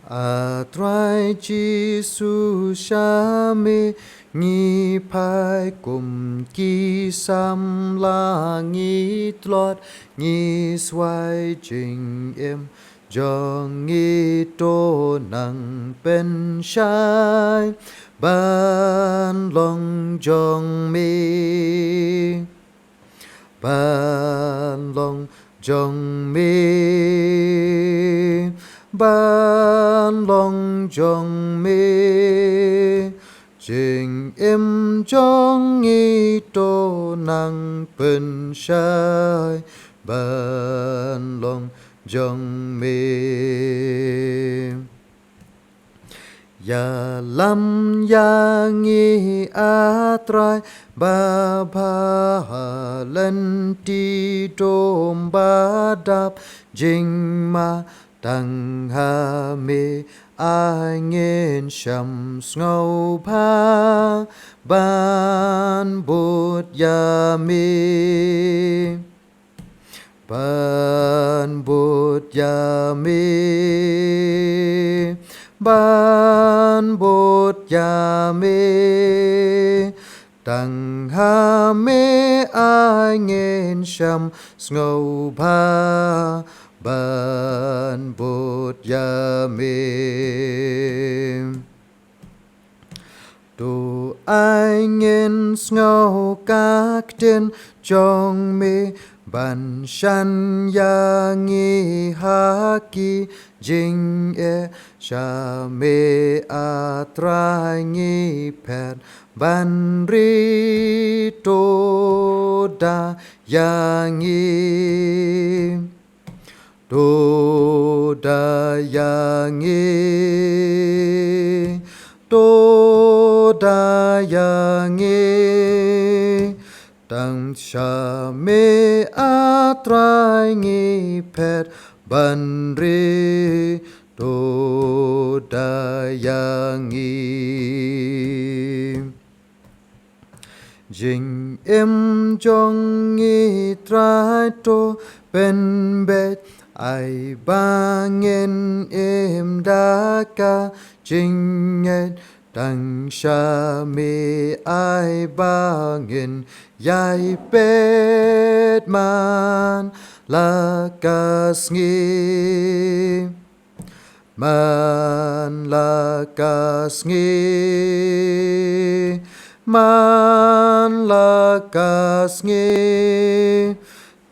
Trai chi su sha mi nghi phai cùng ki sam la nghi tlot nghi xoay trình em cho nghi tô nặng bên shai ban long jong mi ban long jong mi ban long jong mi trình em trong nghi tô nặng bên shai ban long jong mi ya lam ya nghi a trai ba ba len ti đom ba đap jing ma tăng ha mi ai nghiên sham ngâu pa ban bút ya mi ban bút ya mi ban bút ya mi tăng ha mi ai nghiên sham ngâu pa ban bút ya mi tu ai nghiên ngâu các tiên trong mi ban shan ya nghi ha ki jing e sha me a trai nghi pet ban ri to da ya nghi to da ya nghi to da ya nghi tăng sha me a trai nghi pet ban ri to da ya nghi jing em trong nghi trai to ben bet ai ba nghen em đã ca jing et tăng sha mi ai ba nghìn yai pet man la kas ngi man la kas ngi man la kas ngi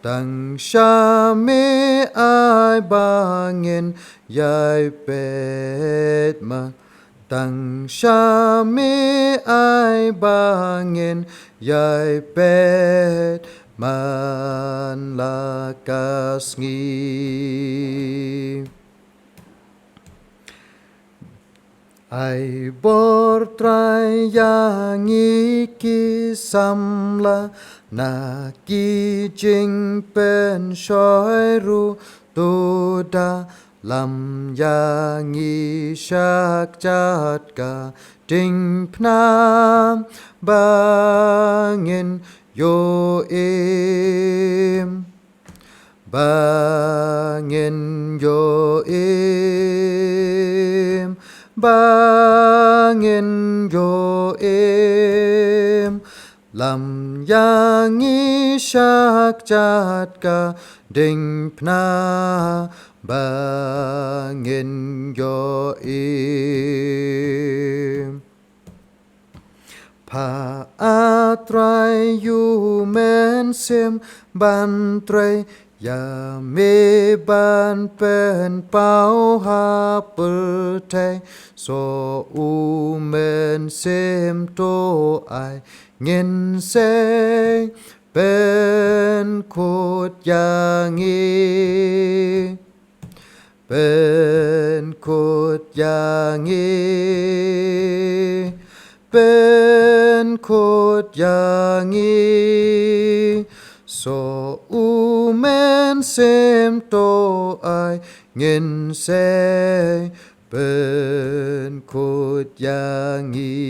tăng sha mi ai ba nghìn yai pet man tăng sha mi ai ba nghìn yai pet man la kas ngi ai bor trai ya ngi ki sam la na ki jing pen shoi ru tu da lam ya nghi shak chat ka ting pnam ba ngin yo im ba ngin yo im ba ngin yo im lam ya nghi shak chat ka ding pna ba nghìn yo im pa a trai yu men sim ban trai ya me ban pen pau ha per te so u men sim to ai ngin se ben kut ya ngi ben kut ya ngi ben kut ya ngi so u men sim to ai ngin se ben kut ya ngi